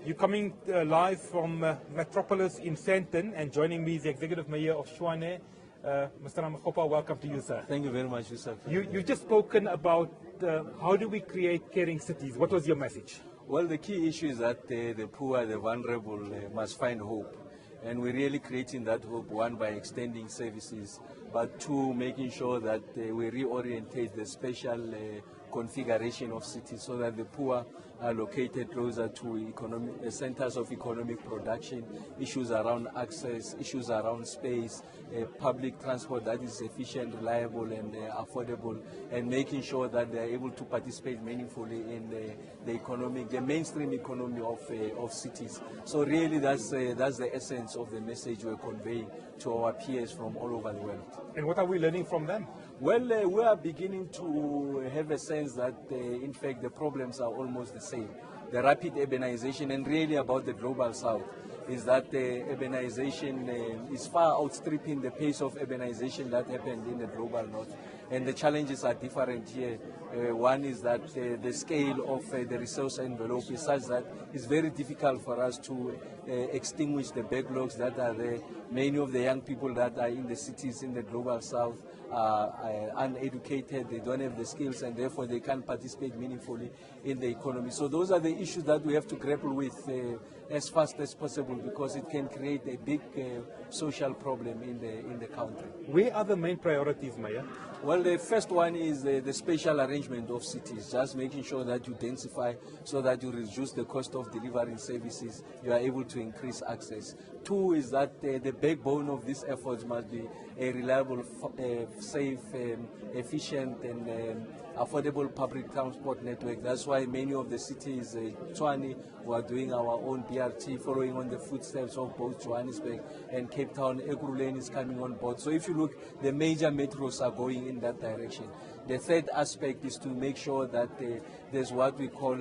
You're coming live from Metropolis in Sandton, and joining me is the Executive Mayor of Tshwane, Mr. Ramokgopa. Welcome to you, sir. Thank you very much, Yusuf. You've just spoken about how do we create caring cities. What was your message? Well, the key issue is that the poor, the vulnerable must find hope. And we're really creating that hope, one, by extending services, but two, making sure that we reorientate the spatial configuration of cities so that the poor are located closer to centers of economic production, issues around access, issues around space, public transport that is efficient, reliable, and affordable, and making sure that they are able to participate meaningfully in the mainstream economy of cities. So really that's the essence of the message we're conveying to our peers from all over the world. And what are we learning from them? Well, we are beginning to have a sense that, in fact, the problems are almost the same. The rapid urbanization, and really about the global south, is that urbanization is far outstripping the pace of urbanization that happened in the global north. And the challenges are different here. One is that the scale of the resource envelope is such that it's very difficult for us to extinguish the backlogs that are there. Many of the young people that are in the cities in the global south are uneducated, they don't have the skills, and therefore they can't participate meaningfully in the economy. So those are the issues that we have to grapple with as fast as possible, because it can create a big social problem in the country. Where are the main priorities, Mayor? Well, the first one is the spatial arrangement of cities, just making sure that you densify so that you reduce the cost of delivering services, you are able to increase access. Two is that the backbone of these efforts must be a reliable, safe, efficient, and affordable public transport network. That's why many of the cities, Tshwane, we are doing our own BRT, following on the footsteps of both Johannesburg and Cape Town. Ekurhuleni is coming on board. So if you look, the major metros are going in that direction. The third aspect is to make sure that there's what we call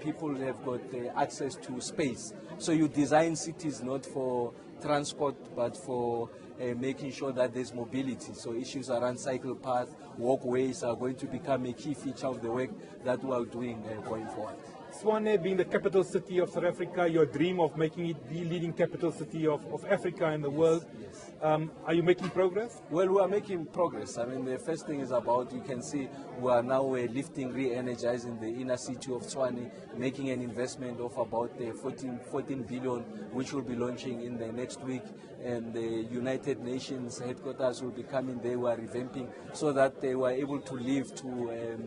people have got access to space. So you design cities not for transport, but for making sure that there's mobility. So issues around cycle paths, walkways are going to become a key feature of the work that we are doing going forward. Tshwane being the capital city of South Africa, your dream of making it the leading capital city of Africa and the world. Yes. Are you making progress? Well, we are making progress. I mean, the first thing is about, you can see we are now lifting, re-energizing the inner city of Tshwane, making an investment of about 14 billion, which will be launching in the next week. And the United Nations headquarters will be coming there. We are revamping so that they were able to live to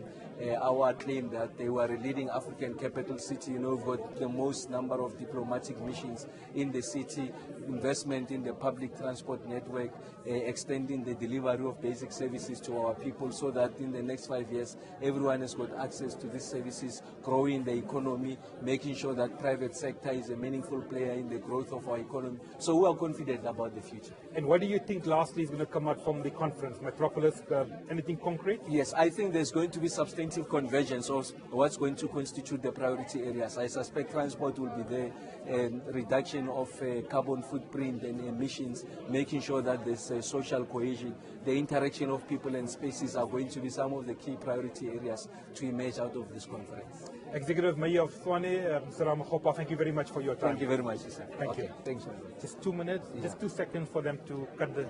our claim that they were a leading African capital city. You know, we've got the most number of diplomatic missions in the city, investment in the public transport network, extending the delivery of basic services to our people so that in the next 5 years, everyone has got access to these services, growing the economy, making sure that private sector is a meaningful player in the growth of our economy. So we are confident about the future. And what do you think lastly is going to come out from the conference, Metropolis? Anything concrete? Yes, I think there's going to be substantive convergence of what's going to constitute the priority areas. I suspect transport will be there, and reduction of carbon footprint and emissions, making sure that there's social cohesion. The interaction of people and spaces are going to be some of the key priority areas to emerge out of this conference. Executive Mayor of Tshwane, Mr. Ramokgopa, thank you very much for your time. Thank you very much, sir. Thank you. Thanks. Just 2 minutes, just 2 seconds for them to cut the